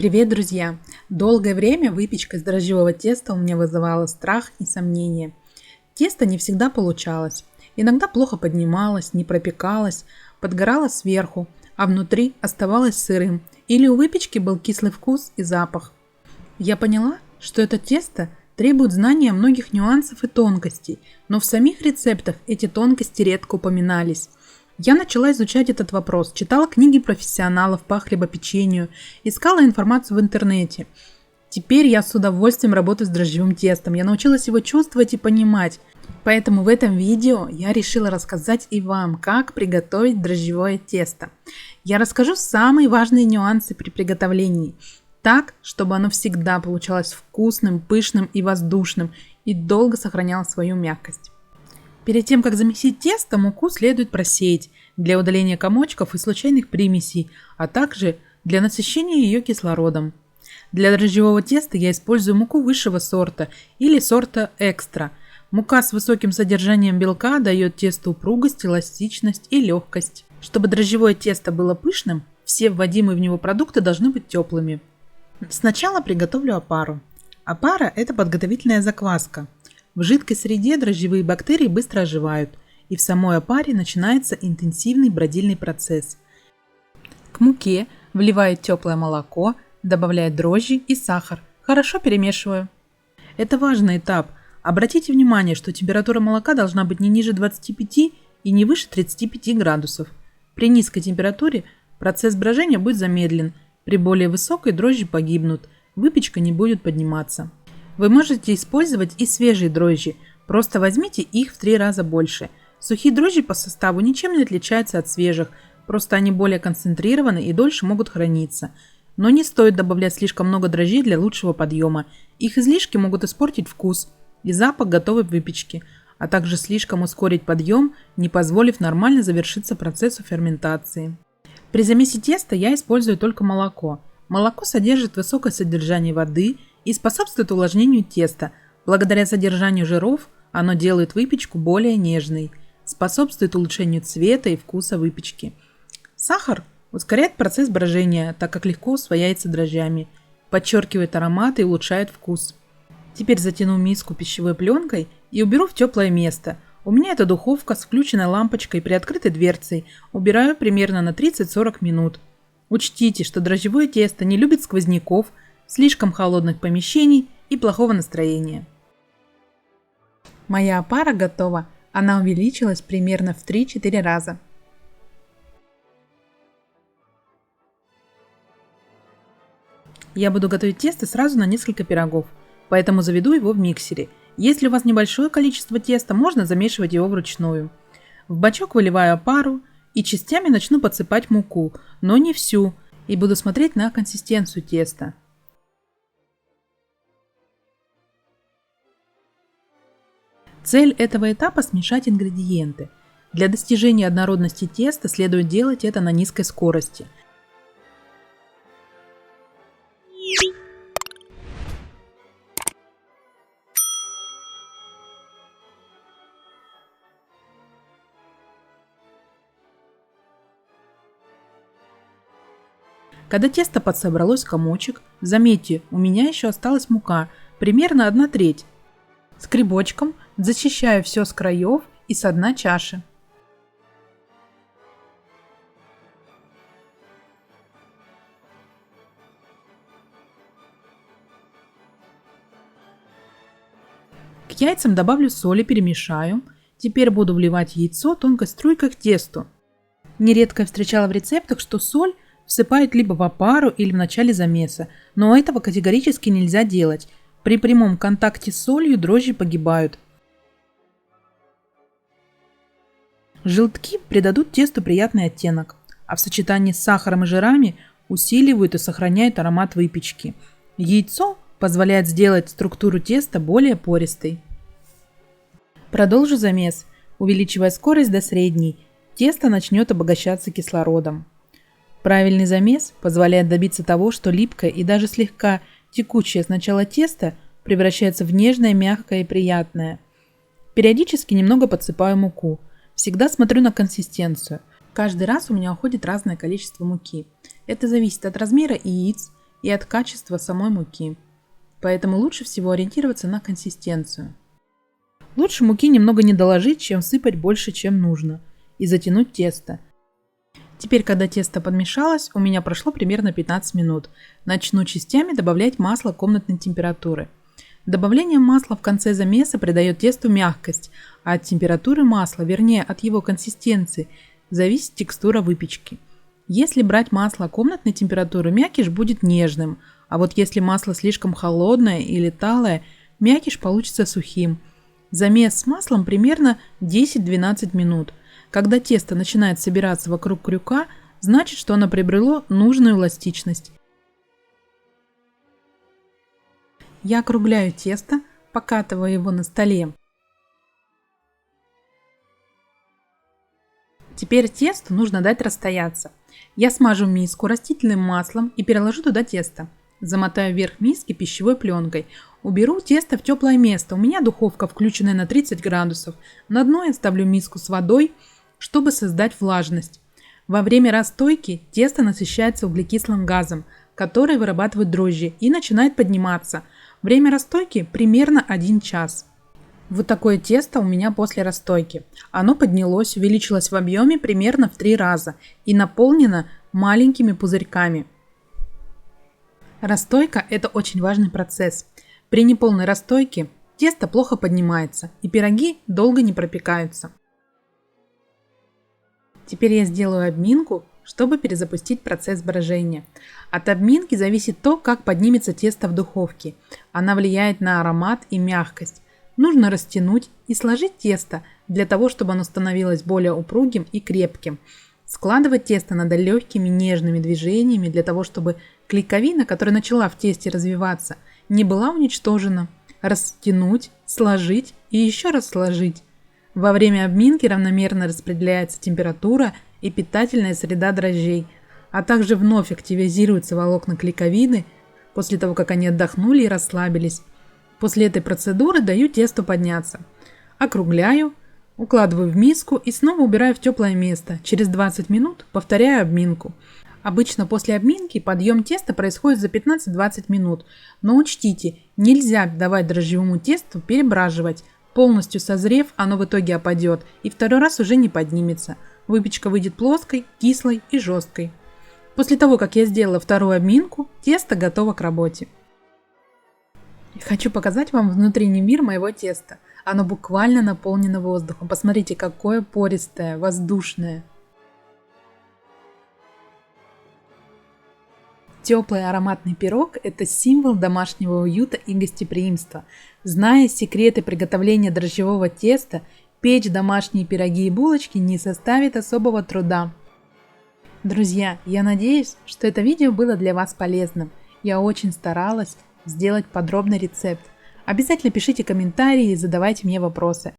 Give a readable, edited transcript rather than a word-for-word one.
Привет, друзья! Долгое время выпечка из дрожжевого теста у меня вызывала страх и сомнения. Тесто не всегда получалось. Иногда плохо поднималось, не пропекалось, подгорало сверху, а внутри оставалось сырым. Или у выпечки был кислый вкус и запах. Я поняла, что это тесто требует знания многих нюансов и тонкостей, но в самих рецептах эти тонкости редко упоминались. Я начала изучать этот вопрос, читала книги профессионалов по хлебопечению, искала информацию в интернете. Теперь я с удовольствием работаю с дрожжевым тестом, я научилась его чувствовать и понимать. Поэтому в этом видео я решила рассказать и вам, как приготовить дрожжевое тесто. Я расскажу самые важные нюансы при приготовлении, так, чтобы оно всегда получалось вкусным, пышным и воздушным и долго сохраняло свою мягкость. Перед тем, как замесить тесто, муку следует просеять для удаления комочков и случайных примесей, а также для насыщения ее кислородом. Для дрожжевого теста я использую муку высшего сорта или сорта экстра. Мука с высоким содержанием белка дает тесту упругость, эластичность и легкость. Чтобы дрожжевое тесто было пышным, все вводимые в него продукты должны быть теплыми. Сначала приготовлю опару. Опара – это подготовительная закваска. В жидкой среде дрожжевые бактерии быстро оживают, и в самой опаре начинается интенсивный бродильный процесс. К муке вливаю теплое молоко, добавляю дрожжи и сахар, хорошо перемешиваю. Это важный этап. Обратите внимание, что температура молока должна быть не ниже 25 и не выше 35 градусов. При низкой температуре процесс брожения будет замедлен, при более высокой дрожжи погибнут, выпечка не будет подниматься. Вы можете использовать и свежие дрожжи, просто возьмите их в 3 раза больше. Сухие дрожжи по составу ничем не отличаются от свежих, просто они более концентрированы и дольше могут храниться. Но не стоит добавлять слишком много дрожжей для лучшего подъема, их излишки могут испортить вкус и запах готовой выпечки, а также слишком ускорить подъем, не позволив нормально завершиться процессу ферментации. При замесе теста я использую только молоко. Молоко содержит высокое содержание воды и способствует увлажнению теста. Благодаря содержанию жиров оно делает выпечку более нежной, способствует улучшению цвета и вкуса выпечки. Сахар ускоряет процесс брожения, так как легко усвояется дрожжами, подчеркивает аромат и улучшает вкус. Теперь затяну миску пищевой пленкой и уберу в теплое место. У меня это духовка с включенной лампочкой при открытой дверцей. Убираю примерно на 30-40 минут. Учтите, что дрожжевое тесто не любит сквозняков, слишком холодных помещений и плохого настроения. Моя опара готова, она увеличилась примерно в 3-4 раза. Я буду готовить тесто сразу на несколько пирогов, поэтому заведу его в миксере. Если у вас небольшое количество теста, можно замешивать его вручную. В бачок выливаю опару и частями начну подсыпать муку, но не всю, и буду смотреть на консистенцию теста. Цель этого этапа – смешать ингредиенты. Для достижения однородности теста следует делать это на низкой скорости. Когда тесто подсобралось в комочек, заметьте, у меня еще осталась мука, примерно 1/3. Скребочком зачищаю все с краев и с дна чаши. К яйцам добавлю соль и перемешаю. Теперь буду вливать яйцо тонкой струйкой к тесту. Нередко встречала в рецептах, что соль всыпают либо в опару или в начале замеса, но этого категорически нельзя делать. При прямом контакте с солью дрожжи погибают. Желтки придадут тесту приятный оттенок, а в сочетании с сахаром и жирами усиливают и сохраняют аромат выпечки. Яйцо позволяет сделать структуру теста более пористой. Продолжу замес, увеличивая скорость до средней. Тесто начнет обогащаться кислородом. Правильный замес позволяет добиться того, что липкое и даже слегка текучее сначала тесто превращается в нежное, мягкое и приятное. Периодически немного подсыпаю муку. Всегда смотрю на консистенцию. Каждый раз у меня уходит разное количество муки. Это зависит от размера яиц и от качества самой муки. Поэтому лучше всего ориентироваться на консистенцию. Лучше муки немного не доложить, чем сыпать больше, чем нужно, и затянуть тесто. Теперь, когда тесто подмешалось, у меня прошло примерно 15 минут. Начну частями добавлять масло комнатной температуры. Добавление масла в конце замеса придает тесту мягкость, а от температуры масла, вернее от его консистенции, зависит текстура выпечки. Если брать масло комнатной температуры, мякиш будет нежным, а вот если масло слишком холодное или талое, мякиш получится сухим. Замес с маслом примерно 10-12 минут. Когда тесто начинает собираться вокруг крюка, значит, что оно приобрело нужную эластичность. Я округляю тесто, покатываю его на столе. Теперь тесту нужно дать расстояться. Я смажу миску растительным маслом и переложу туда тесто. Замотаю верх миски пищевой пленкой. Уберу тесто в теплое место. У меня духовка включенная на 30 градусов. На дно я ставлю миску с водой, чтобы создать влажность. Во время расстойки тесто насыщается углекислым газом, который вырабатывает дрожжи, и начинает подниматься. Время расстойки примерно 1 час. Вот такое тесто у меня после расстойки. Оно поднялось, увеличилось в объеме примерно в 3 раза и наполнено маленькими пузырьками. Расстойка – это очень важный процесс. При неполной расстойке тесто плохо поднимается и пироги долго не пропекаются. Теперь я сделаю обминку, чтобы перезапустить процесс брожения. От обминки зависит то, как поднимется тесто в духовке. Она влияет на аромат и мягкость. Нужно растянуть и сложить тесто для того, чтобы оно становилось более упругим и крепким. Складывать тесто надо легкими нежными движениями для того, чтобы клейковина, которая начала в тесте развиваться, не была уничтожена. Растянуть, сложить и еще раз сложить. Во время обминки равномерно распределяется температура и питательная среда дрожжей, а также вновь активизируются волокна клейковины после того, как они отдохнули и расслабились. После этой процедуры даю тесту подняться. Округляю, укладываю в миску и снова убираю в теплое место. Через 20 минут повторяю обминку. Обычно после обминки подъем теста происходит за 15-20 минут, но учтите, нельзя давать дрожжевому тесту перебраживать. Полностью созрев, оно в итоге опадет и второй раз уже не поднимется. Выпечка выйдет плоской, кислой и жесткой. После того, как я сделала вторую обминку, тесто готово к работе. Хочу показать вам внутренний мир моего теста. Оно буквально наполнено воздухом. Посмотрите, какое пористое, воздушное. Теплый ароматный пирог – это символ домашнего уюта и гостеприимства. Зная секреты приготовления дрожжевого теста, печь домашние пироги и булочки не составит особого труда. Друзья, я надеюсь, что это видео было для вас полезным. Я очень старалась сделать подробный рецепт. Обязательно пишите комментарии и задавайте мне вопросы.